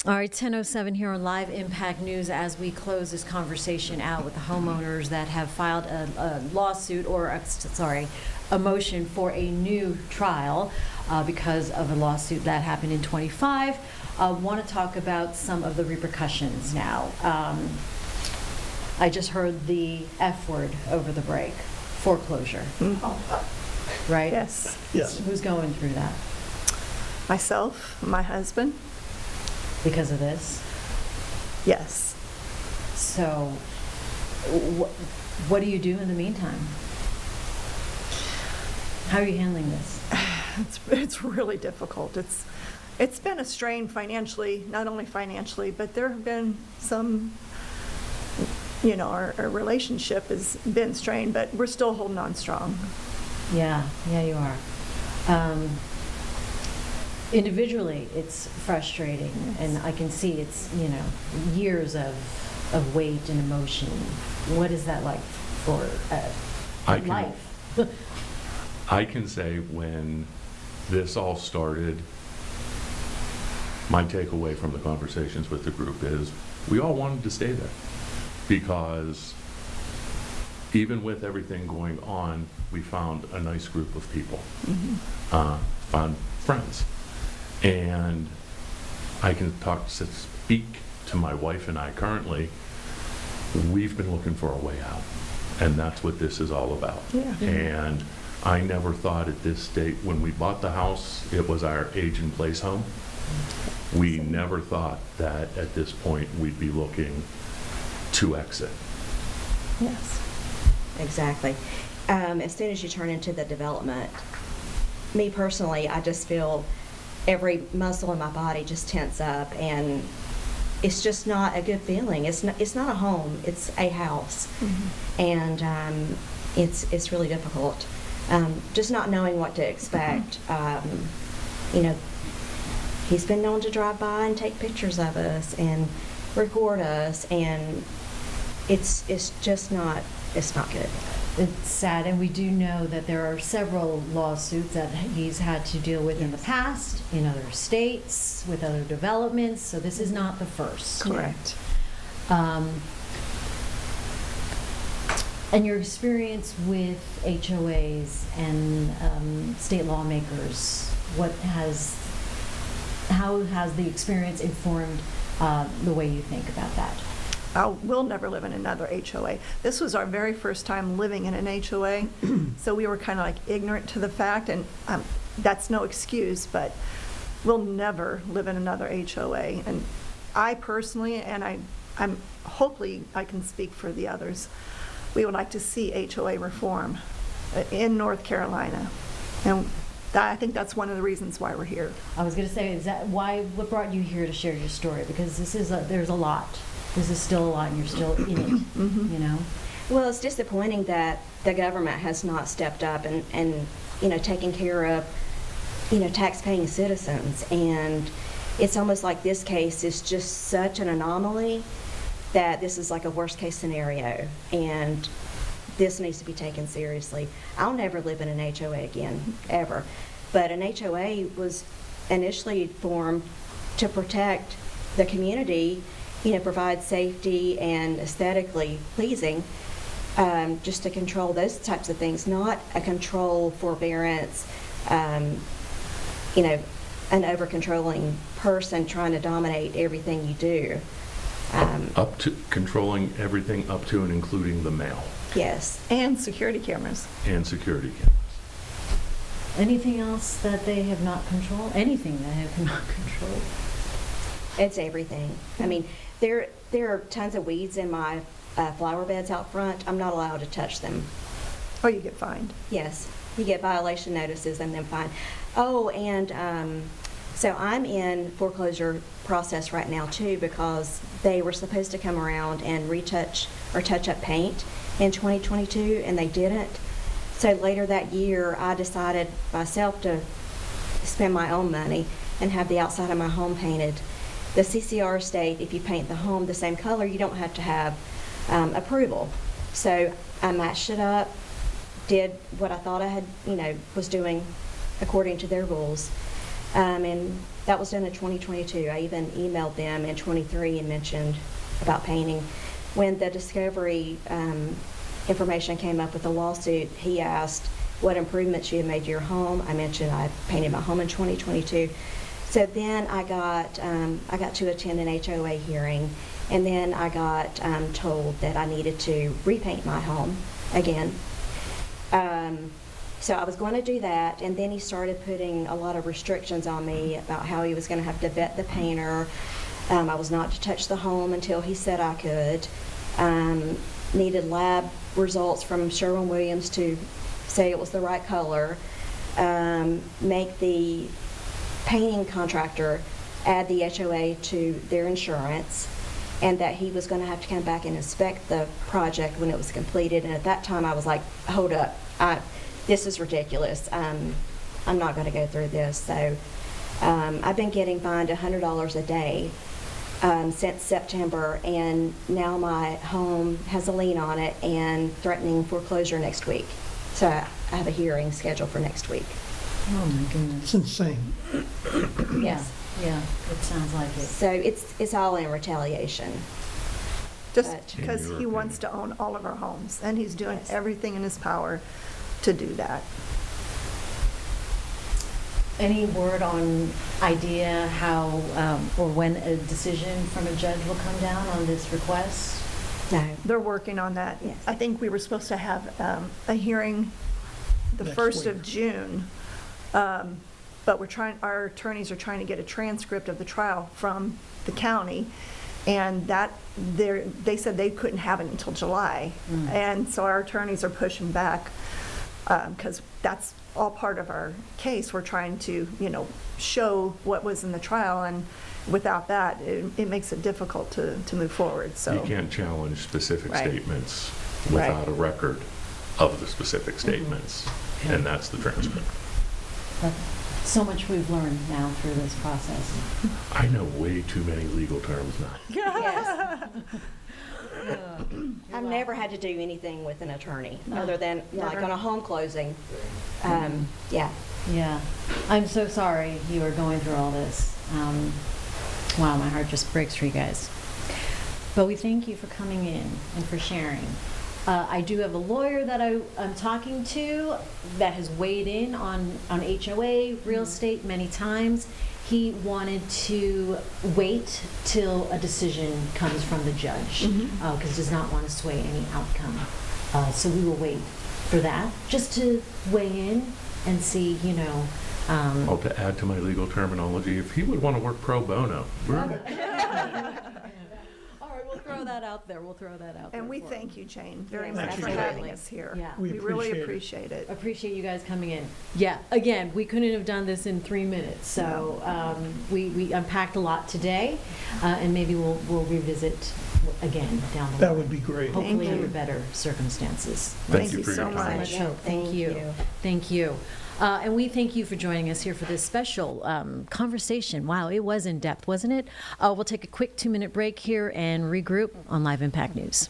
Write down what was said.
All right, 10:07 here on Live Impact News as we close this conversation out with the homeowners that have filed a lawsuit or, a motion for a new trial because of a lawsuit that happened in 25. Want to talk about some of the repercussions now. I just heard the F word over the break, foreclosure. Right? Yes. Yes. Who's going through that Myself, my husband. because of this? Yes. So, what do you do in the meantime? How are you handling this? It's really difficult. It's been a strain financially, not only financially, but there have been some, our relationship has been strained, but we're still holding on strong. Yeah, you are. Individually, it's frustrating, and I can see it's, years of weight and emotion. What is that like for life? I can say when this all started, my takeaway from the conversations with the group is we all wanted to stay there because even with everything going on, we found a nice group of people, found friends. And I can speak to my wife and I currently, we've been looking for a way out. And that's what this is all about. Yeah. And I never thought at this state, when we bought the house, it was our age-in-place home. We never thought that at this point we'd be looking to exit. Yes. Exactly. As soon as you turn into the development, me personally, I just feel every muscle in my body just tense up, and it's just not a good feeling. It's not a home, it's a house. And it's really difficult. Just not knowing what to expect. He's been known to drive by and take pictures of us and record us, and it's not good. It's sad, and we do know that there are several lawsuits that he's had to deal with in the past, in other states, with other developments, so this is not the first. Correct. And your experience with HOAs and state lawmakers, how has the experience informed the way you think about that? We'll never live in another HOA. This was our very first time living in an HOA, so we were kind of like ignorant to the fact, and that's no excuse, but we'll never live in another HOA. And I personally, and I'm hopefully I can speak for the others, we would like to see HOA reform in North Carolina. And I think that's one of the reasons why we're here. I was going to say, what brought you here to share your story? Because there's a lot. This is still a lot, and you're still in it, Well, it's disappointing that the government has not stepped up and taken care of, tax-paying citizens. And it's almost like this case is just such an anomaly that this is like a worst-case scenario, and this needs to be taken seriously. I'll never live in an HOA again, ever. But an HOA was initially formed to protect the community, provide safety and aesthetically pleasing, just to control those types of things, not a control forbearance, an over-controlling person trying to dominate everything you do. Up to controlling everything up to and including the mail. Yes. And security cameras. And security cameras. Anything else that they have not controlled? Anything that they have not controlled? It's everything. I mean, there are tons of weeds in my flower beds out front. I'm not allowed to touch them. Or you get fined. Yes, you get violation notices and then fined. Oh, and so I'm in foreclosure process right now too, because they were supposed to come around and retouch or touch up paint in 2022, and they didn't. So later that year, I decided myself to spend my own money and have the outside of my home painted. The CCR state, if you paint the home the same color, you don't have to have approval. So I matched it up, did what I thought I had, was doing according to their rules. And that was done in 2022. I even emailed them in 23 and mentioned about painting. When the discovery information came up with the lawsuit, he asked what improvements you had made to your home. I mentioned I painted my home in 2022. So then I got to attend an HOA hearing, and then I got told that I needed to repaint my home again. So I was going to do that, and then he started putting a lot of restrictions on me about how he was going to have to vet the painter. I was not to touch the home until he said I could. Needed lab results from Sherwin-Williams to say it was the right color. Make the painting contractor add the HOA to their insurance, and that he was going to have to come back and inspect the project when it was completed. And at that time I was like, hold up, this is ridiculous. I'm not going to go through this. So I've been getting fined $100 a day since September, and now my home has a lien on it and threatening foreclosure next week. So I have a hearing scheduled for next week. Oh, my goodness. It's insane. Yes. Yeah, it sounds like it. So it's all in retaliation. Just But- because In your he wants to own all of our homes, and he's doing Yes. everything in his power to do that. Any word on idea how or when a decision from a judge will come down on this request? No. They're working on that. Yes. I think we were supposed to have a hearing the Next 1st of week. June, but our attorneys are trying to get a transcript of the trial from the county, and they said they couldn't have it until July. And so our attorneys are pushing back, because that's all part of our case. We're trying to, show what was in the trial, and without that, it makes it difficult to move forward, so. You can't challenge specific Right. statements Right. without a record of the specific statements, and that's the transcript. But so much we've learned now through this process. I know way too many legal terms now. Yes. I've never had to do anything with an attorney other than like Never. on a home closing. Yeah. Yeah, I'm so sorry you are going through all this. Wow, my heart just breaks for you guys. But we thank you for coming in and for sharing. I do have a lawyer that I'm talking to that has weighed in on HOA, real estate many times. He wanted to wait till a decision comes from the judge because does not want to sway any outcome. So we will wait for that, just to weigh in and see, Oh, to add to my legal terminology, if he would want to work pro bono, we're All right, we'll throw that out there. And we thank you, Jane, very Yes, much for absolutely. having us here. Yeah. We really appreciate it. appreciate it. Appreciate you guys coming in. Yeah, again, we couldn't have done this in 3 minutes, so we unpacked a lot today, and maybe we'll revisit again down the line. That would be great. Hopefully Thank under you. better circumstances. Thank you you for so your time. much. So much hope. Thank you. Thank you. And we thank you for joining us here for this special conversation. Wow, it was in depth, wasn't it? We'll take a quick 2-minute break here and regroup on Live Impact News.